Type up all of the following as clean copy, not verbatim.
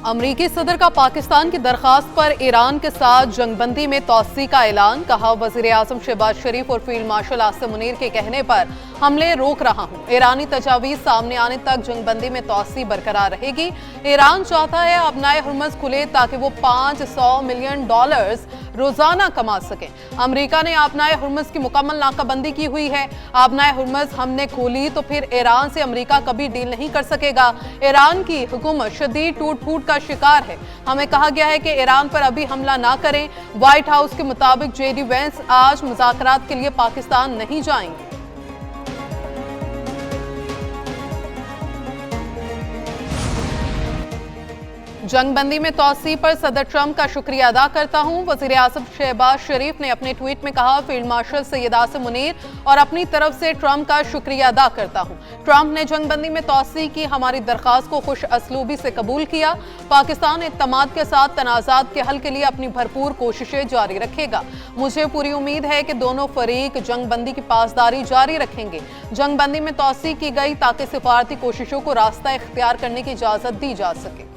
अमरीकी सदर का पाकिस्तान की दरखास्त पर ईरान के साथ जंगबंदी में तौसी का ऐलान। कहा, वजीर आजम शहबाज शरीफ और फील्ड मार्शल आसिम मुनीर के कहने पर हमले रोक रहा हूं। ईरानी तजावीज सामने आने तक जंगबंदी में तौसी बरकरार रहेगी। ईरान चाहता है अपनाए हुर्मुज़ खुले ताकि वो $500 मिलियन रोजाना कमा सके। अमेरिका ने अपनाए हुर्मुज़ की मुकम्मल नाकाबंदी की हुई है। अपनाए हुर्मुज़ हमने खोली तो फिर ईरान से अमेरिका कभी डील नहीं कर सकेगा। ईरान की हुकूमत शदीद टूट फूट का शिकार है। हमें कहा गया है कि ईरान पर अभी हमला ना करें। व्हाइट हाउस के मुताबिक JD वेंस आज मुज़ाकरात के लिए पाकिस्तान नहीं जाएंगे। जंगबंदी में तौसी पर सदर ट्रंप का शुक्रिया अदा करता हूं। वजीर आजम शहबाज शरीफ ने अपने ट्वीट में कहा, फील्ड मार्शल सैयद आसिम मुनीर और अपनी तरफ से ट्रंप का शुक्रिया अदा करता हूं। ट्रंप ने जंगबंदी में तौसी की हमारी दरख्वास्त को खुश असलूबी से कबूल किया। पाकिस्तान इत्तमाद के साथ तनाज़ात के हल के लिए अपनी भरपूर कोशिशें जारी रखेगा। मुझे पूरी उम्मीद है कि दोनों फरीक जंगबंदी की पासदारी जारी रखेंगे। जंगबंदी में तौसी की गई ताकि सिफारती कोशिशों को रास्ता इख्तियार करने की इजाजत दी जा सके।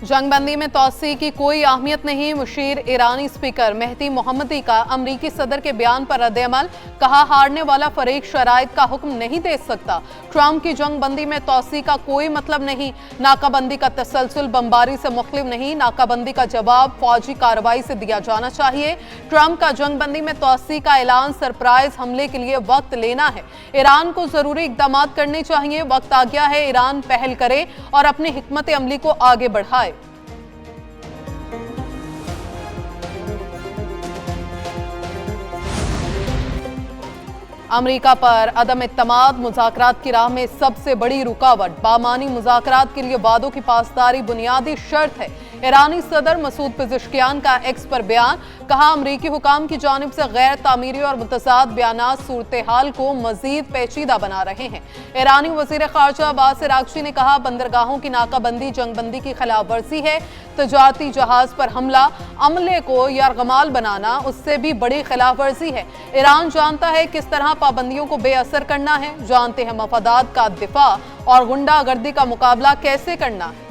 जंगबंदी में तौसी की कोई अहमियत नहीं। मुशीर ईरानी स्पीकर मेहदी मोहम्मदी का अमरीकी सदर के बयान पर रद्द-ए-अमल। कहा, हारने वाला फरीक शराइत का हुक्म नहीं दे सकता। ट्रंप की जंगबंदी में तौसी का कोई मतलब नहीं। नाकाबंदी का तसलसल बमबारी से मुख्तलिफ नहीं। नाकाबंदी का जवाब फौजी कार्रवाई से दिया जाना चाहिए। ट्रंप का जंगबंदी में तौसी का ऐलान सरप्राइज हमले के लिए वक्त लेना है। ईरान को जरूरी इकदाम करने चाहिए। वक्त आ गया है ईरान पहल करे और अपनी हिकमत अमली को आगे बढ़ाए। अमेरिका पर अदम इत्तमाद मुज़ाकरात की राह में सबसे बड़ी रुकावट। बामानी मुज़ाकरात के लिए वादों की पासदारी बुनियादी शर्त है। ईरानी सदर मसूद पेज़ेश्कियान का एक्स पर बयान। कहा, अमरीकी हुकाम की जानिब से गैर तामीरी और मुतज़ाद बयानात सूरत हाल को मजीद पेचीदा बना रहे हैं। ईरानी वज़ीर ख़ारजा अब्बास अराग़ची ने कहा, बंदरगाहों की नाकाबंदी जंगबंदी की खिलाफ वर्जी है। तजारती जहाज पर हमला अमले को यरगमाल बनाना उससे भी बड़ी खिलाफ वर्जी है। ईरान जानता है किस तरह पाबंदियों को बेअसर करना है। जानते हैं मफादात का दिफा और गुंडागर्दी का मुकाबला कैसे करना है।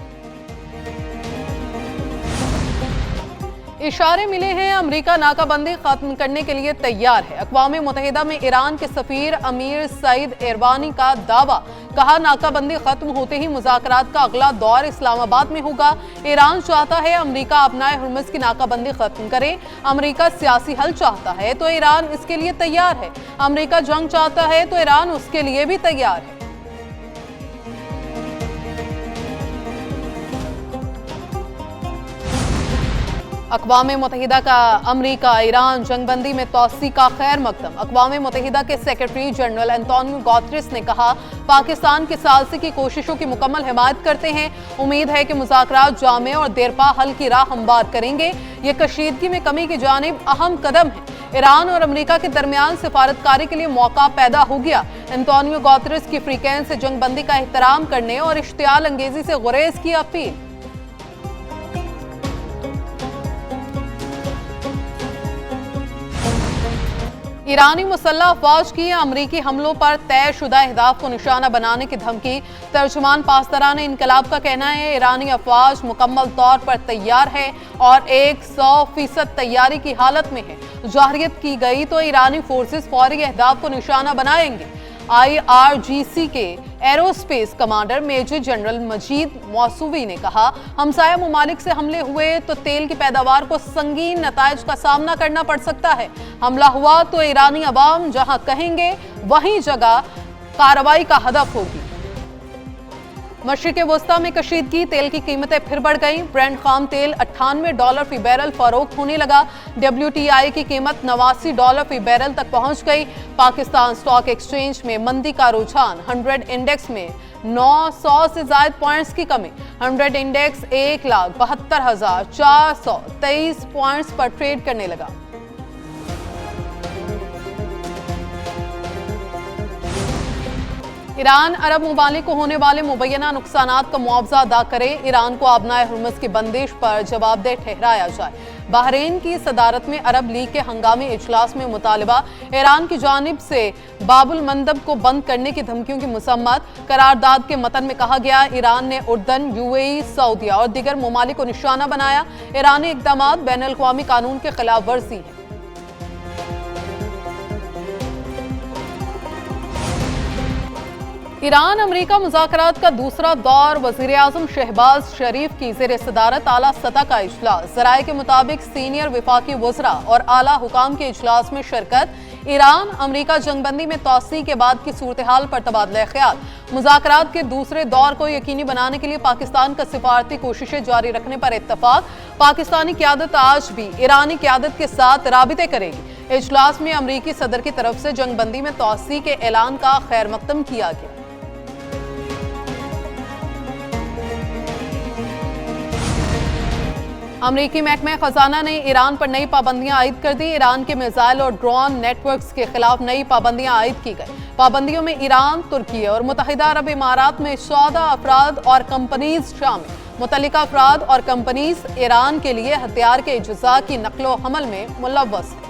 इशारे मिले हैं अमेरिका नाकाबंदी खत्म करने के लिए तैयार है। अक़वाम मुत्तहिदा में ईरान के सफीर अमीर सईद इरवानी का दावा। कहा, नाकाबंदी खत्म होते ही मुज़ाकरात का अगला दौर इस्लामाबाद में होगा। ईरान चाहता है अमेरिका अपनाए हुर्मुज़ की नाकाबंदी खत्म करे। अमेरिका सियासी हल चाहता है तो ईरान इसके लिए तैयार है। अमेरिका जंग चाहता है तो ईरान उसके लिए भी तैयार है। अक़वाम मुत्तहिदा का अमरीका ईरान जंगबंदी में तौसी का खैर मकदम। अक़वाम मुत्तहिदा के सेक्रेटरी जनरल एंटोनियो गुतेरेस ने कहा, पाकिस्तान की सालसी की कोशिशों की मुकम्मल हिमायत करते हैं। उम्मीद है कि मुज़ाकरात जामे और देरपा हल की राह हमवार करेंगे। ये कशीदगी में कमी की जानिब अहम कदम है। ईरान और अमेरिका के दरमियान सिफारतकारी के लिए मौका पैदा हो गया। एंटोनियो गुतेरेस की फ्रीकेंस से जंगबंदी का एहतराम करने और इश्तियाल अंगेजी से गुरेज की अपील। ईरानी मुसल्लह अफवाज की अमरीकी हमलों पर तयशुदा अहदाफ को निशाना बनाने की धमकी। तर्जुमान पासदारान इनकलाब का कहना है, ईरानी अफवाज मुकम्मल तौर पर तैयार है और 100% तैयारी की हालत में है। जाहिरियत की गई तो ईरानी फोर्सेस फौरी अहदाफ को निशाना बनाएंगे। IRGC के एरोस्पेस कमांडर मेजर जनरल मजीद मौसूवी ने कहा, हमसाया ममालिक से हमले हुए तो तेल की पैदावार को संगीन नताइज का सामना करना पड़ सकता है। हमला हुआ तो ईरानी अवाम जहां कहेंगे वहीं जगह कार्रवाई का हदफ होगी। मशरिक़ वस्ता में कशीदगी, तेल की कीमतें फिर बढ़ गईं। ब्रेंट खाम तेल $98 फी बैरल फरोख्त होने लगा। WTI की कीमत $89 फी बैरल तक पहुंच गई। पाकिस्तान स्टॉक एक्सचेंज में मंदी का रुझान। 100 इंडेक्स में 900 से ज्यादा पॉइंट्स की कमी। 100 इंडेक्स 1,72,423 पॉइंट्स पर ट्रेड करने लगा। ईरान अरब ममालिक को होने वाले मुबैना नुकसानात का मुआवजा अदा करे। ईरान को अपनाए हुर्मुज़ की बंदिश पर जवाबदेह ठहराया जाए। बहरीन की सदारत में अरब लीग के हंगामी इजलास में मुतालिबा, ईरान की जानिब से बाबुल मंदब को बंद करने की धमकियों की मुसम्मत। करारदाद के मतन में कहा गया, ईरान ने उर्दन, यूएई, सऊदीया और दीगर ममालिक को निशाना बनाया। ईरानी इक़दाम बैनुल-अक़वामी कानून के खिलाफ वर्जी है। ईरान अमेरिका मुज़ाकरात का दूसरा दौर, वज़ीर-ए-आज़म शहबाज शरीफ की ज़ेर सदारत आला सतह का इजलास। ज़राए के मुताबिक सीनियर वफाकी वज़रा और आला हुकाम के इजलास में शिरकत। ईरान अमेरिका जंगबंदी में तोसी के बाद की सूरत हाल पर तबादला ख्याल। मुज़ाकरात के दूसरे दौर को यकीनी बनाने के लिए पाकिस्तान का सिफारती कोशिशें जारी रखने पर इत्तफाक। पाकिस्तानी क़यादत आज भी ईरानी क़यादत के साथ राबिते करेगी। इजलास में अमरीकी सदर की तरफ से जंगबंदी में तोसी के ऐलान का खैर मकदम किया गया। अमरीकी महकमा खजाना ने ईरान पर नई पाबंदियां आयद कर दी। ईरान के मिसाइल और ड्रोन नेटवर्क्स के खिलाफ नई पाबंदियां आयद की गई। पाबंदियों में ईरान, तुर्की और मुत्तहिदा अरब इमारात में 14 अफराद और कंपनीज शामिल। मुतल्लिका अफराद और कंपनीज ईरान के लिए हथियार के इज्जा की नकलो हमल में मुलव्वस है।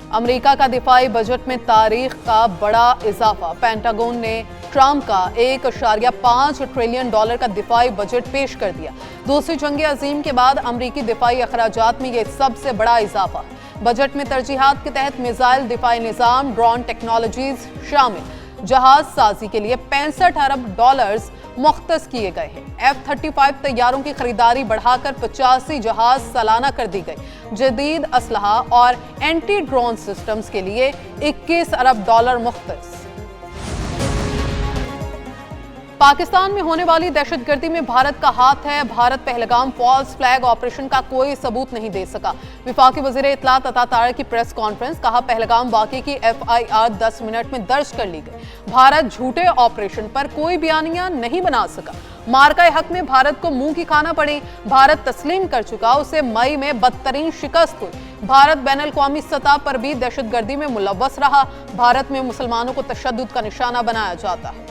अमेरिका का दिफाई बजट में तारीख का बड़ा इजाफा। पेंटागन ने ट्रंप का $1.5 ट्रिलियन का दिफाई बजट पेश कर दिया। दूसरी जंग अजीम के बाद अमेरिकी दिफाई अखराजात में यह सबसे बड़ा इजाफा है। बजट में तरजीहात के तहत मिसाइल दिफाई निज़ाम, ड्रोन टेक्नोलॉजीज शामिल। जहाज साजी के लिए $65 अरब मुख्तस किए गए हैं। F-35 तैयारों की खरीदारी बढ़ाकर 85 जहाज सालाना कर दी गई। जदीद असलहा और एंटी ड्रोन सिस्टम्स के लिए $21 अरब मुख्तस। पाकिस्तान में होने वाली दहशतगर्दी में भारत का हाथ है। Bharat Pahalgam false flag operation का कोई सबूत नहीं दे सका। विफाकी वज़ीर इत्तलात अता तारिक की प्रेस कॉन्फ्रेंस। कहा, पहलगाम वाक़े की FIR 10 मिनट में दर्ज कर ली गई। भारत झूठे ऑपरेशन पर कोई बयानिया नहीं बना सका। मार्का हक में भारत को मुंह की खाना पड़ी। भारत तस्लीम कर चुका, उसे मई में बदतरीन शिकस्त हुई। भारत बैनुल-अक़वामी सतह पर भी दहशतगर्दी में मुलव्वस रहा। भारत में मुसलमानों को तशद्दुद का निशाना बनाया जाता है।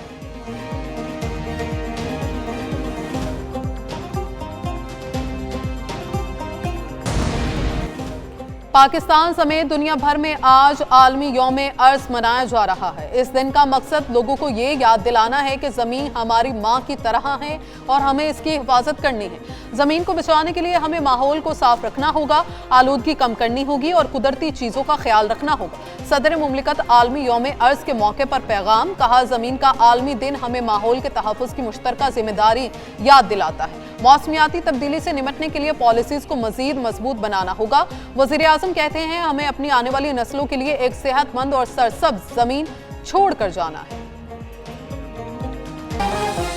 पाकिस्तान समेत दुनिया भर में आज आलमी यौम अर्ज मनाया जा रहा है। इस दिन का मकसद लोगों को ये याद दिलाना है कि ज़मीन हमारी माँ की तरह है और हमें इसकी हिफाजत करनी है। ज़मीन को बचाने के लिए हमें माहौल को साफ रखना होगा, आलूदगी कम करनी होगी और कुदरती चीज़ों का ख्याल रखना होगा। सदर मुमलिकत आलमी यौम अर्ज के मौके पर पैगाम। कहा, ज़मीन का आलमी दिन हमें माहौल के तहफ़्फ़ुज़ की मुश्तरका जिम्मेदारी याद दिलाता है। मौसमियाती तब्दीली से निपटने के लिए पॉलिसीज को मजीद मजबूत बनाना होगा। वज़ीर-ए-आज़म कहते हैं, हमें अपनी आने वाली नस्लों के लिए एक सेहतमंद और सरसब्ज़ ज़मीन छोड़ कर जाना है।